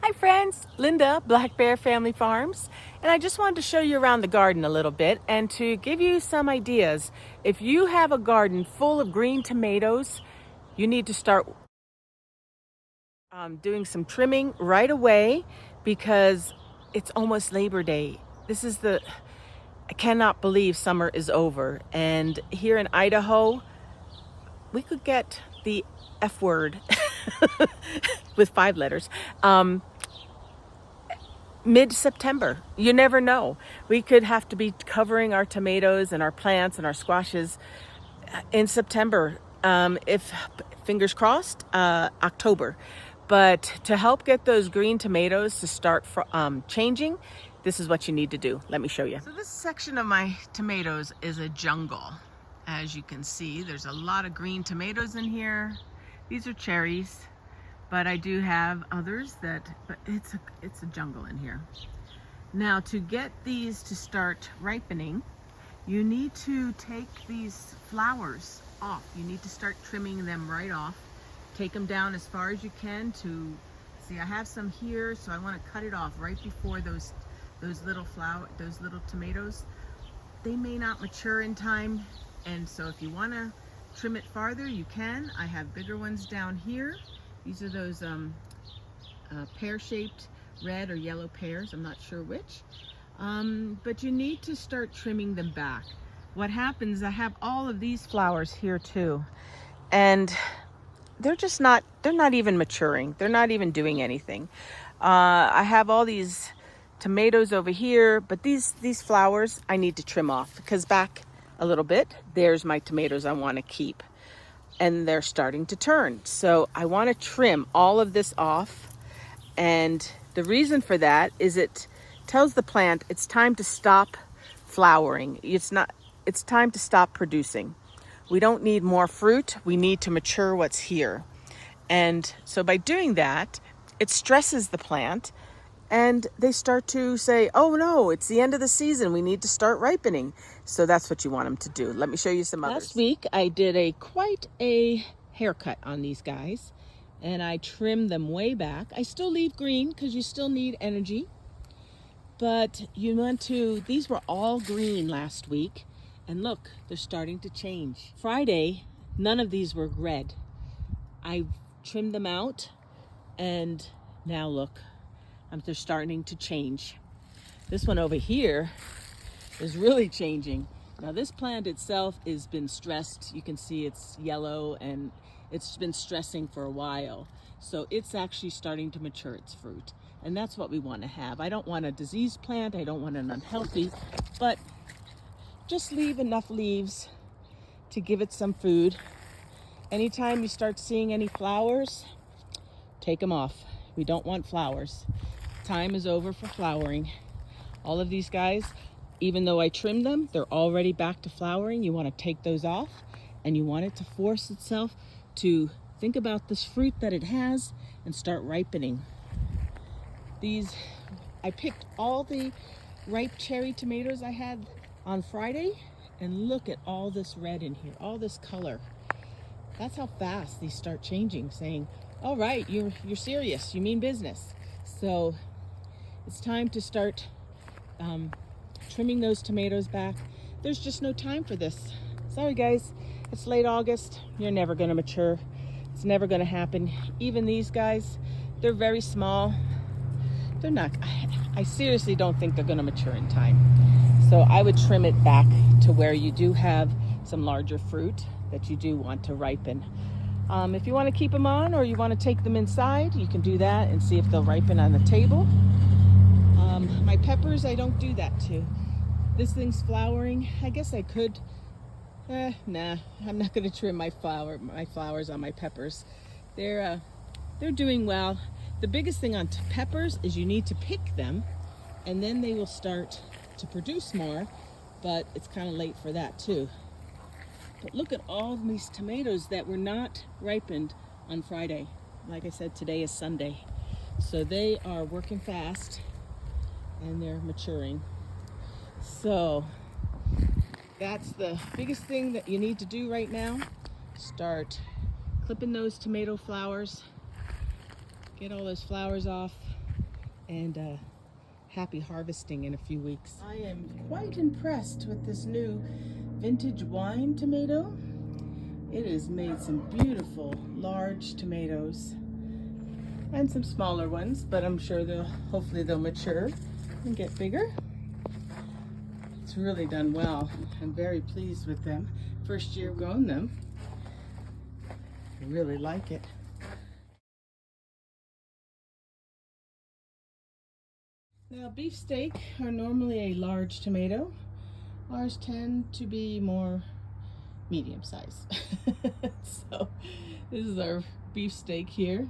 Hi friends, Linda, Black Bear Family Farms, and I just wanted to show you around the garden a little bit and to give you some ideas. If you have a garden full of green tomatoes, you need to start doing some trimming right away because it's almost Labor Day. I cannot believe summer is over, and here in Idaho, we could get the F word with 5 letters. Mid-September. You never know. We could have to be covering our tomatoes and our plants and our squashes in September. If fingers crossed, October. But to help get those green tomatoes to start changing, this is what you need to do. Let me show you. So this section of my tomatoes is a jungle. As you can see, there's a lot of green tomatoes in here. These are cherries. But I do have others but it's a jungle in here. Now, to get these to start ripening, you need to take these flowers off. You need to start trimming them right off. Take them down as far as you can see, I have some here, so I want to cut it off right before those little tomatoes. They may not mature in time, and so if you want to trim it farther, you can. I have bigger ones down here. These are those pear-shaped red or yellow pears, I'm not sure which. But you need to start trimming them back. What happens, I have all of these flowers here too, and they're not even maturing. They're not even doing anything. I have all these tomatoes over here, but these flowers I need to trim off because back a little bit, there's my tomatoes I want to keep. And they're starting to turn. So I want to trim all of this off. And the reason for that is it tells the plant it's time to stop flowering. It's time to stop producing. We don't need more fruit. We need to mature what's here. And so by doing that, it stresses the plant and they start to say, oh no, it's the end of the season. We need to start ripening. So that's what you want them to do. Let me show you some others. Last week, I did quite a haircut on these guys and I trimmed them way back. I still leave green because you still need energy. But these were all green last week. And look, they're starting to change. Friday, none of these were red. I trimmed them out and now look. They're starting to change. This one over here is really changing. Now this plant itself has been stressed. You can see it's yellow and it's been stressing for a while. So it's actually starting to mature its fruit. And that's what we want to have. I don't want a diseased plant. I don't want an unhealthy, but just leave enough leaves to give it some food. Anytime you start seeing any flowers, take them off. We don't want flowers. Time is over for flowering. All of these guys, even though I trimmed them, they're already back to flowering. You want to take those off and you want it to force itself to think about this fruit that it has and start ripening. I picked all the ripe cherry tomatoes I had on Friday and look at all this red in here, all this color. That's how fast these start changing, saying, all right, you're serious, you mean business. So it's time to start trimming those tomatoes back. There's just no time for this. Sorry guys, it's late August. You're never gonna mature. It's never gonna happen. Even these guys, they're very small. They're not, I seriously don't think they're gonna mature in time. So I would trim it back to where you do have some larger fruit that you do want to ripen. If you want to keep them on or you want to take them inside, you can do that and see if they'll ripen on the table. My peppers, I don't do that too. This thing's flowering. I guess I could. Nah, I'm not going to trim my flowers on my peppers. They're doing well. The biggest thing on peppers is you need to pick them and then they will start to produce more, but it's kind of late for that too. But look at all of these tomatoes that were not ripened on Friday. Like I said, today is Sunday. So they are working fast and they're maturing. So that's the biggest thing that you need to do right now. Start clipping those tomato flowers. Get all those flowers off. and happy harvesting in a few weeks. I am quite impressed with this new vintage wine tomato. It has made some beautiful large tomatoes and some smaller ones, but I'm sure hopefully they'll mature and get bigger. It's really done well. I'm very pleased with them. First year growing them. I really like it. Now, beefsteak are normally a large tomato. Ours tend to be more medium size. So this is our beefsteak here.